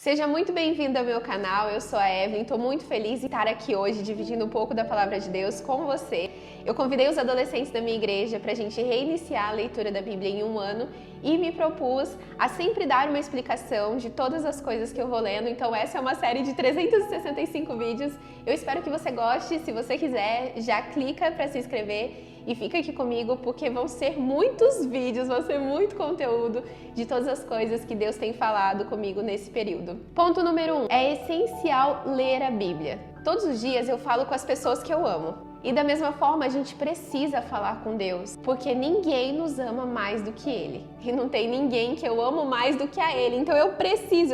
Seja muito bem-vindo ao meu canal, eu sou a Evelyn, estou muito feliz em estar aqui hoje dividindo um pouco da Palavra de Deus com você. Eu convidei os adolescentes da minha igreja para a gente reiniciar a leitura da Bíblia em um ano e me propus a sempre dar uma explicação de todas as coisas que eu vou lendo, então essa é uma série de 365 vídeos. Eu espero que você goste, se você quiser já clica para se inscrever e fica aqui comigo porque vão ser muitos vídeos, vai ser muito conteúdo de todas as coisas que Deus tem falado comigo nesse período. Ponto número 1. É essencial ler a Bíblia. Todos os dias eu falo com as pessoas que eu amo. E da mesma forma a gente precisa falar com Deus, porque ninguém nos ama mais do que Ele. E não tem ninguém que eu amo mais do que a Ele. Então eu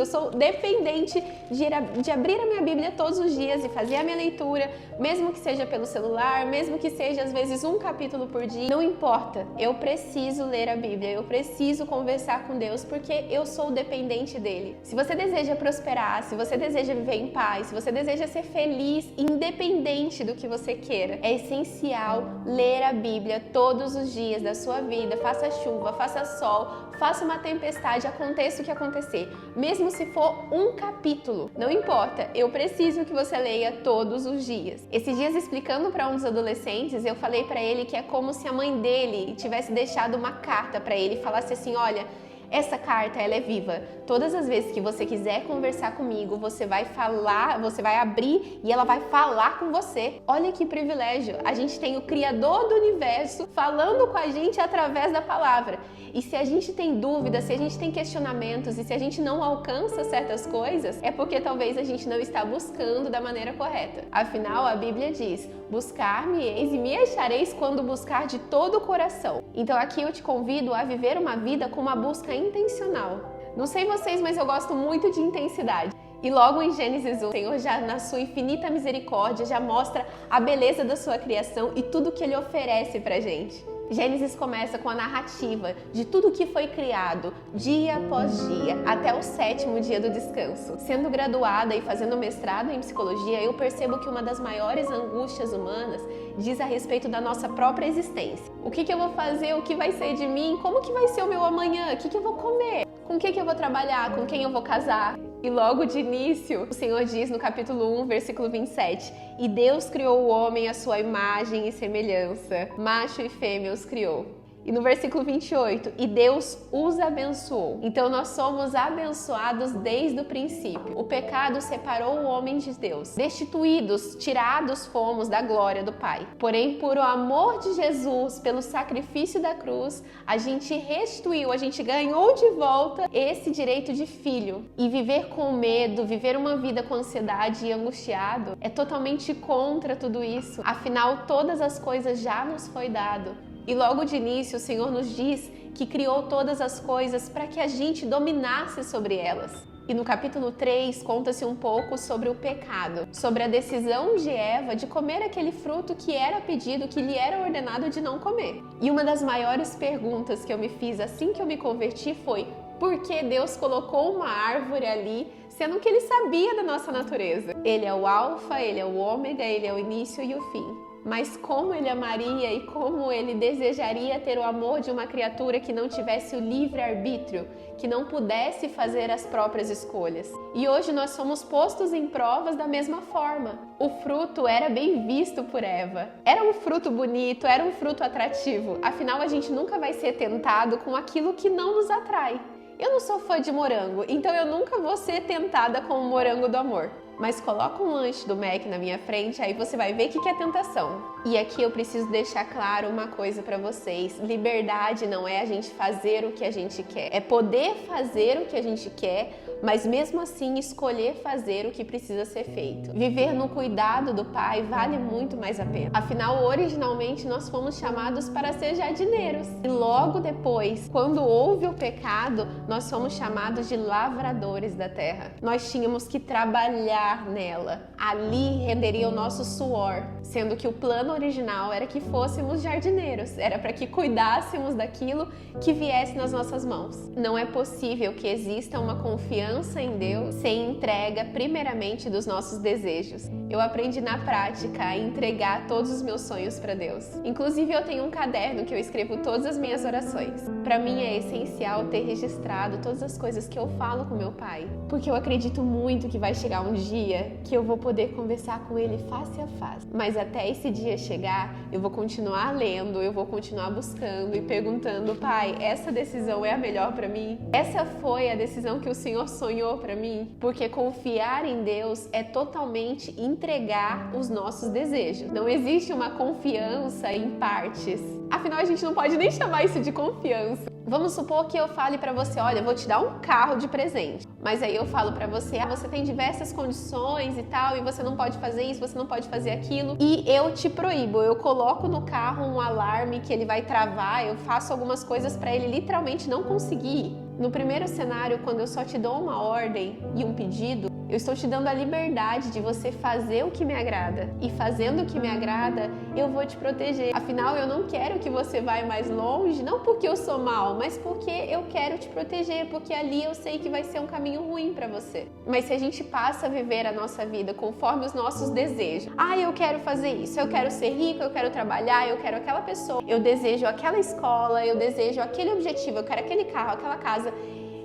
sou dependente de abrir a minha Bíblia todos os dias e fazer a minha leitura, mesmo que seja pelo celular, mesmo que seja às vezes um capítulo por dia. Não importa, eu preciso ler a Bíblia, eu preciso conversar com Deus, porque eu sou dependente dEle. Se você deseja prosperar, se você deseja viver em paz, se você deseja ser feliz, independente do que você queira, é essencial ler a Bíblia todos os dias da sua vida, faça chuva, faça sol, faça uma tempestade, aconteça o que acontecer, mesmo se for um capítulo, não importa, eu preciso que você leia todos os dias. Esses dias, explicando para um dos adolescentes, eu falei para ele que é como se a mãe dele tivesse deixado uma carta para ele e falasse assim: olha, essa carta, ela é viva. Todas as vezes que você quiser conversar comigo, você vai falar, você vai abrir e ela vai falar com você. Olha que privilégio. A gente tem o Criador do Universo falando com a gente através da palavra. E se a gente tem dúvidas, se a gente tem questionamentos e se a gente não alcança certas coisas, é porque talvez a gente não está buscando da maneira correta. Afinal, a Bíblia diz: buscar-me-eis e me achareis quando buscar de todo o coração. Então aqui eu te convido a viver uma vida com uma busca intencional. Não sei vocês, mas eu gosto muito de intensidade. E logo em Gênesis 1, o Senhor já na sua infinita misericórdia já mostra a beleza da sua criação e tudo que Ele oferece pra gente. Gênesis começa com a narrativa de tudo que foi criado, dia após dia, até o 7º dia do descanso. Sendo graduada e fazendo mestrado em psicologia, eu percebo que uma das maiores angústias humanas diz a respeito da nossa própria existência. O que eu vou fazer? O que vai ser de mim? Como que vai ser o meu amanhã? O que eu vou comer? Com o que eu vou trabalhar? Com quem eu vou casar? E logo de início, o Senhor diz no capítulo 1, versículo 27, e Deus criou o homem à sua imagem e semelhança, macho e fêmea os criou. E no versículo 28, e Deus os abençoou. Então nós somos abençoados desde o princípio. O pecado separou o homem de Deus. Destituídos, tirados fomos da glória do Pai. Porém, por o amor de Jesus, pelo sacrifício da cruz, a gente restituiu, a gente ganhou de volta esse direito de filho. E viver com medo, viver uma vida com ansiedade e angustiado, é totalmente contra tudo isso. Afinal, todas as coisas já nos foi dado. E logo de início o Senhor nos diz que criou todas as coisas para que a gente dominasse sobre elas. E no capítulo 3 conta-se um pouco sobre o pecado, sobre a decisão de Eva de comer aquele fruto que era pedido, que lhe era ordenado de não comer. E uma das maiores perguntas que eu me fiz assim que eu me converti foi: por que Deus colocou uma árvore ali, sendo que Ele sabia da nossa natureza? Ele é o alfa, Ele é o ômega, Ele é o início e o fim. Mas como Ele amaria e como Ele desejaria ter o amor de uma criatura que não tivesse o livre-arbítrio, que não pudesse fazer as próprias escolhas. E hoje nós somos postos em provas da mesma forma. O fruto era bem visto por Eva. Era um fruto bonito, era um fruto atrativo. Afinal, a gente nunca vai ser tentado com aquilo que não nos atrai. Eu não sou fã de morango, então eu nunca vou ser tentada com o morango do amor. Mas coloca um lanche do Mac na minha frente, aí você vai ver o que é tentação. E aqui eu preciso deixar claro uma coisa pra vocês: liberdade não é a gente fazer o que a gente quer, é poder fazer o que a gente quer, mas mesmo assim escolher fazer o que precisa ser feito. Viver no cuidado do Pai vale muito mais a pena. Afinal, originalmente nós fomos chamados para ser jardineiros. E logo depois, quando houve o pecado, nós fomos chamados de lavradores da terra. Nós tínhamos que trabalhar nela. Ali renderia o nosso suor, sendo que o plano original era que fôssemos jardineiros, era para que cuidássemos daquilo que viesse nas nossas mãos. Não é possível que exista uma confiança em Deus sem entrega primeiramente dos nossos desejos. eu aprendi na prática a entregar todos os meus sonhos para Deus. Inclusive, eu tenho um caderno que eu escrevo todas as minhas orações. Para mim é essencial ter registrado todas as coisas que eu falo com meu pai, porque eu acredito muito que vai chegar um dia que eu vou poder conversar com ele face a face. Mas até esse dia chegar, eu vou continuar lendo, eu vou continuar buscando e perguntando: pai, essa decisão é a melhor para mim? Essa foi a decisão que o Senhor sonhou para mim? Porque confiar em Deus é totalmente entregar os nossos desejos. Não existe uma confiança em partes. Afinal, a gente não pode nem chamar isso de confiança. Vamos supor que eu fale pra você: olha, eu vou te dar um carro de presente. Mas aí eu falo pra você: você tem diversas condições e tal, e você não pode fazer isso, você não pode fazer aquilo. E eu te proíbo, eu coloco no carro um alarme que ele vai travar, eu faço algumas coisas pra ele literalmente não conseguir ir. No primeiro cenário, quando eu só te dou uma ordem e um pedido, eu estou te dando a liberdade de você fazer o que me agrada. E fazendo o que me agrada, eu vou te proteger. Afinal, eu não quero que você vá mais longe, não porque eu sou mal, mas porque eu quero te proteger, porque ali eu sei que vai ser um caminho ruim para você. Mas se a gente passa a viver a nossa vida conforme os nossos desejos, eu quero fazer isso, eu quero ser rico, eu quero trabalhar, eu quero aquela pessoa, eu desejo aquela escola, eu desejo aquele objetivo, eu quero aquele carro, aquela casa,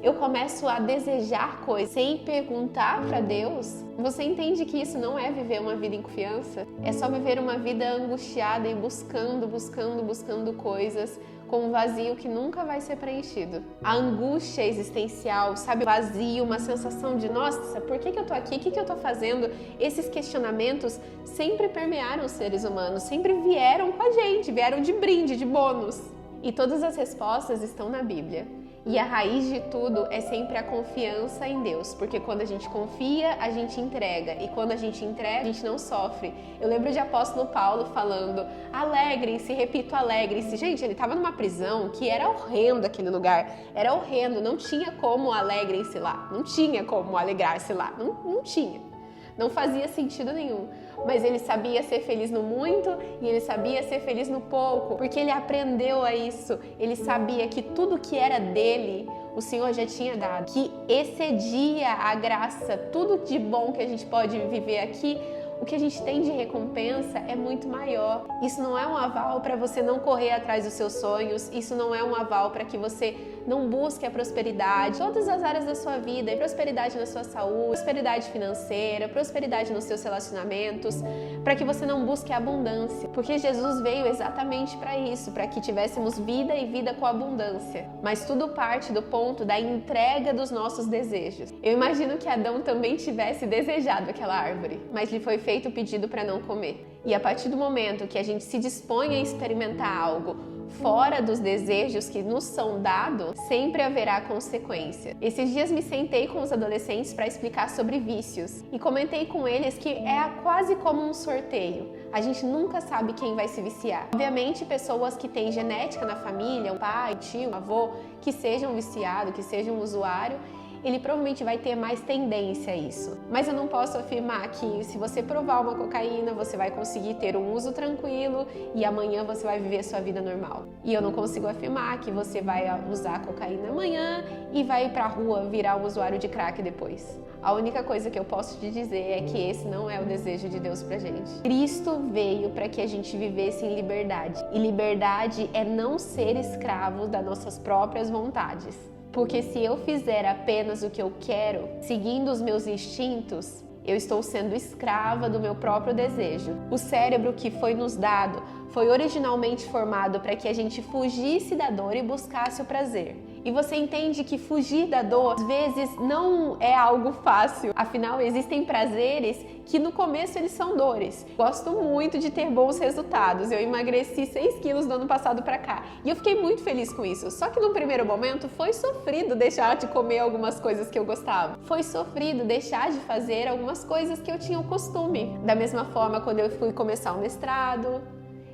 eu começo a desejar coisas sem perguntar para Deus. Você entende que isso não é viver uma vida em confiança? É só viver uma vida angustiada e buscando coisas com um vazio que nunca vai ser preenchido. A angústia existencial, sabe, o vazio, uma sensação de: nossa, por que eu tô aqui? O que eu tô fazendo? Esses questionamentos sempre permearam os seres humanos, sempre vieram com a gente, vieram de brinde, de bônus. E todas as respostas estão na Bíblia. E a raiz de tudo é sempre a confiança em Deus, porque quando a gente confia, a gente entrega, e quando a gente entrega, a gente não sofre. Eu lembro de apóstolo Paulo falando: alegrem-se, repito, alegrem-se. Gente, ele estava numa prisão que era horrendo aquele lugar, era horrendo, não tinha como alegrem-se lá, não tinha como alegrar-se lá, não tinha. Não fazia sentido nenhum, mas ele sabia ser feliz no muito e ele sabia ser feliz no pouco, porque ele aprendeu a isso. Ele sabia que tudo que era dele, o Senhor já tinha dado, que excedia a graça, tudo de bom que a gente pode viver aqui. O que a gente tem de recompensa é muito maior. Isso não é um aval para você não correr atrás dos seus sonhos, isso não é um aval para que você não busque a prosperidade, todas as áreas da sua vida, prosperidade na sua saúde, prosperidade financeira, prosperidade nos seus relacionamentos, para que você não busque a abundância, porque Jesus veio exatamente para isso, para que tivéssemos vida e vida com abundância. Mas tudo parte do ponto da entrega dos nossos desejos. Eu imagino que Adão também tivesse desejado aquela árvore, mas lhe foi feito o pedido para não comer. E a partir do momento que a gente se dispõe a experimentar algo fora dos desejos que nos são dados, sempre haverá consequência. Esses dias me sentei com os adolescentes para explicar sobre vícios e comentei com eles que é quase como um sorteio. A gente nunca sabe quem vai se viciar. Obviamente, pessoas que têm genética na família, um pai, tio, um avô, que sejam viciados, que sejam usuário, ele provavelmente vai ter mais tendência a isso. Mas eu não posso afirmar que se você provar uma cocaína, você vai conseguir ter um uso tranquilo e amanhã você vai viver sua vida normal. E eu não consigo afirmar que você vai usar cocaína amanhã e vai pra rua virar um usuário de crack depois. A única coisa que eu posso te dizer é que esse não é o desejo de Deus pra gente. Cristo veio para que a gente vivesse em liberdade. E liberdade é não ser escravo das nossas próprias vontades. Porque se eu fizer apenas o que eu quero, seguindo os meus instintos, eu estou sendo escrava do meu próprio desejo. O cérebro que foi nos dado foi originalmente formado para que a gente fugisse da dor e buscasse o prazer. E você entende que fugir da dor, às vezes, não é algo fácil. Afinal, existem prazeres que no começo eles são dores. Gosto muito de ter bons resultados. Eu emagreci 6 quilos do ano passado pra cá. E eu fiquei muito feliz com isso. Só que no primeiro momento foi sofrido deixar de comer algumas coisas que eu gostava. Foi sofrido deixar de fazer algumas coisas que eu tinha o costume. Da mesma forma, quando eu fui começar o mestrado,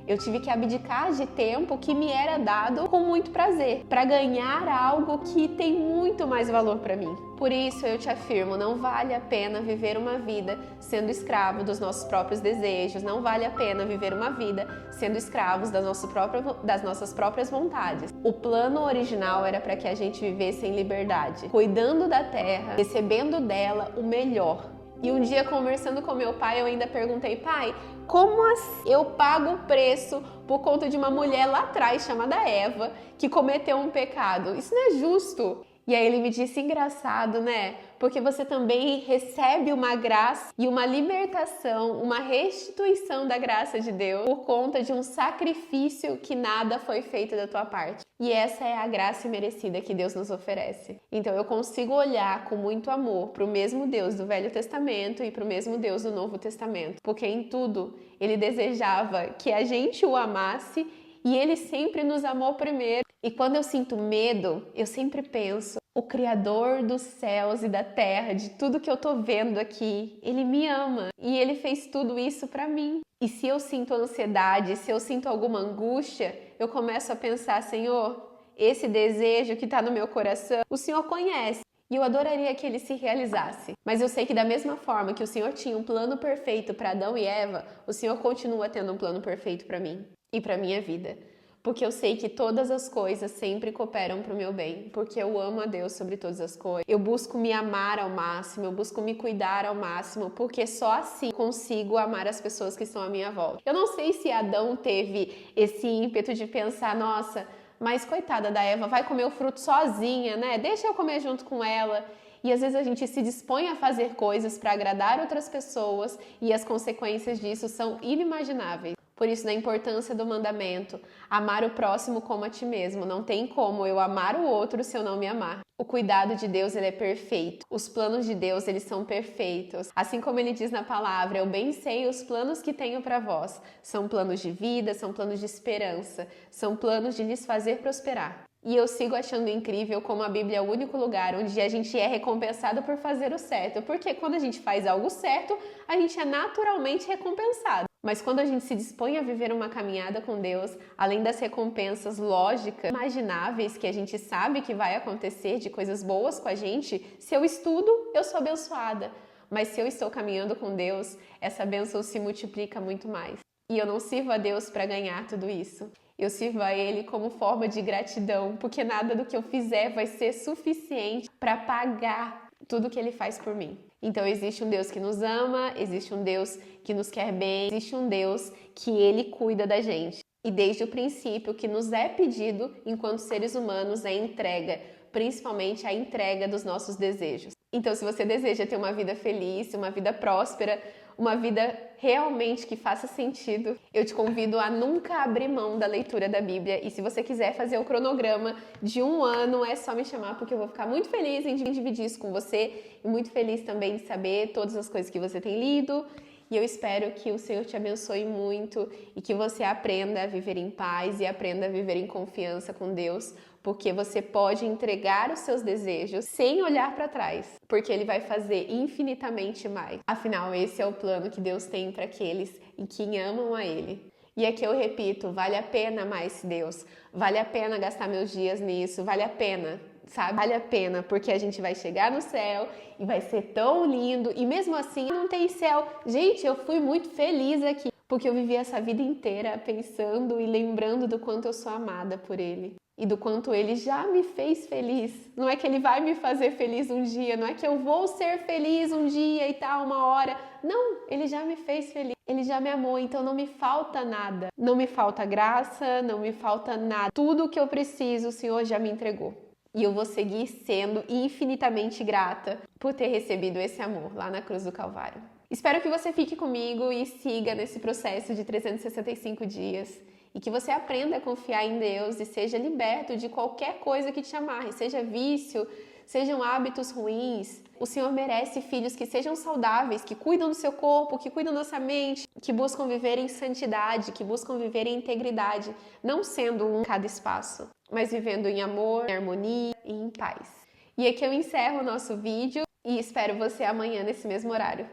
eu tive que abdicar de tempo que me era dado com muito prazer, para ganhar algo que tem muito mais valor para mim. Por isso eu te afirmo, não vale a pena viver uma vida sendo escravo dos nossos próprios desejos, não vale a pena viver uma vida sendo escravos das nossas próprias vontades. O plano original era para que a gente vivesse em liberdade, cuidando da terra, recebendo dela o melhor. E um dia, conversando com meu pai, eu ainda perguntei: pai, como assim eu pago o preço por conta de uma mulher lá atrás, chamada Eva, que cometeu um pecado? Isso não é justo. E aí ele me disse: engraçado, né? Porque você também recebe uma graça e uma libertação, uma restituição da graça de Deus por conta de um sacrifício que nada foi feito da tua parte. E essa é a graça imerecida que Deus nos oferece. Então eu consigo olhar com muito amor para o mesmo Deus do Velho Testamento e para o mesmo Deus do Novo Testamento. Porque em tudo ele desejava que a gente o amasse e ele sempre nos amou primeiro. E quando eu sinto medo, eu sempre penso: o Criador dos céus e da terra, de tudo que eu tô vendo aqui, ele me ama e ele fez tudo isso para mim. E se eu sinto ansiedade, se eu sinto alguma angústia, eu começo a pensar: Senhor, esse desejo que tá no meu coração, o Senhor conhece. E eu adoraria que ele se realizasse. Mas eu sei que da mesma forma que o Senhor tinha um plano perfeito para Adão e Eva, o Senhor continua tendo um plano perfeito para mim e para minha vida. Porque eu sei que todas as coisas sempre cooperam para o meu bem, porque eu amo a Deus sobre todas as coisas. Eu busco me amar ao máximo, eu busco me cuidar ao máximo, porque só assim consigo amar as pessoas que estão à minha volta. Eu não sei se Adão teve esse ímpeto de pensar: nossa, mas coitada da Eva, vai comer o fruto sozinha, né? Deixa eu comer junto com ela. E às vezes a gente se dispõe a fazer coisas para agradar outras pessoas e as consequências disso são inimagináveis. Por isso, da importância do mandamento: amar o próximo como a ti mesmo. Não tem como eu amar o outro se eu não me amar. O cuidado de Deus, ele é perfeito. Os planos de Deus, eles são perfeitos. Assim como ele diz na palavra: eu bem sei os planos que tenho para vós. São planos de vida, são planos de esperança, são planos de lhes fazer prosperar. E eu sigo achando incrível como a Bíblia é o único lugar onde a gente é recompensado por fazer o certo. Porque quando a gente faz algo certo, a gente é naturalmente recompensado. Mas quando a gente se dispõe a viver uma caminhada com Deus, além das recompensas lógicas, imagináveis, que a gente sabe que vai acontecer, de coisas boas com a gente, se eu estudo, eu sou abençoada. Mas se eu estou caminhando com Deus, essa bênção se multiplica muito mais. E eu não sirvo a Deus para ganhar tudo isso. Eu sirvo a Ele como forma de gratidão, porque nada do que eu fizer vai ser suficiente para pagar tudo que Ele faz por mim. Então existe um Deus que nos ama, existe um Deus que nos quer bem, existe um Deus que Ele cuida da gente. E desde o princípio, o que nos é pedido enquanto seres humanos é entrega, principalmente a entrega dos nossos desejos. Então, se você deseja ter uma vida feliz, uma vida próspera, uma vida realmente que faça sentido, eu te convido a nunca abrir mão da leitura da Bíblia. E se você quiser fazer o cronograma de 1 ano, é só me chamar, porque eu vou ficar muito feliz em dividir isso com você e muito feliz também de saber todas as coisas que você tem lido. E eu espero que o Senhor te abençoe muito e que você aprenda a viver em paz e aprenda a viver em confiança com Deus, porque você pode entregar os seus desejos sem olhar para trás, porque Ele vai fazer infinitamente mais. Afinal, esse é o plano que Deus tem para aqueles que amam a Ele. E aqui eu repito: vale a pena amar esse Deus, vale a pena gastar meus dias nisso, vale a pena. Sabe? Vale a pena, porque a gente vai chegar no céu e vai ser tão lindo. E mesmo assim, não tem céu. Gente, eu fui muito feliz aqui, porque eu vivi essa vida inteira pensando e lembrando do quanto eu sou amada por Ele. E do quanto Ele já me fez feliz. Não é que Ele vai me fazer feliz um dia, não é que eu vou ser feliz um dia e tal, uma hora. Não, Ele já me fez feliz. Ele já me amou, então não me falta nada. Não me falta graça, não me falta nada. Tudo o que eu preciso, o Senhor já me entregou. E eu vou seguir sendo infinitamente grata por ter recebido esse amor lá na cruz do Calvário. Espero que você fique comigo e siga nesse processo de 365 dias. E que você aprenda a confiar em Deus e seja liberto de qualquer coisa que te amarre, seja vício, sejam hábitos ruins. O Senhor merece filhos que sejam saudáveis, que cuidam do seu corpo, que cuidam da sua mente, que buscam viver em santidade, que buscam viver em integridade, não sendo um em cada espaço, mas vivendo em amor, em harmonia e em paz. E aqui eu encerro o nosso vídeo e espero você amanhã nesse mesmo horário.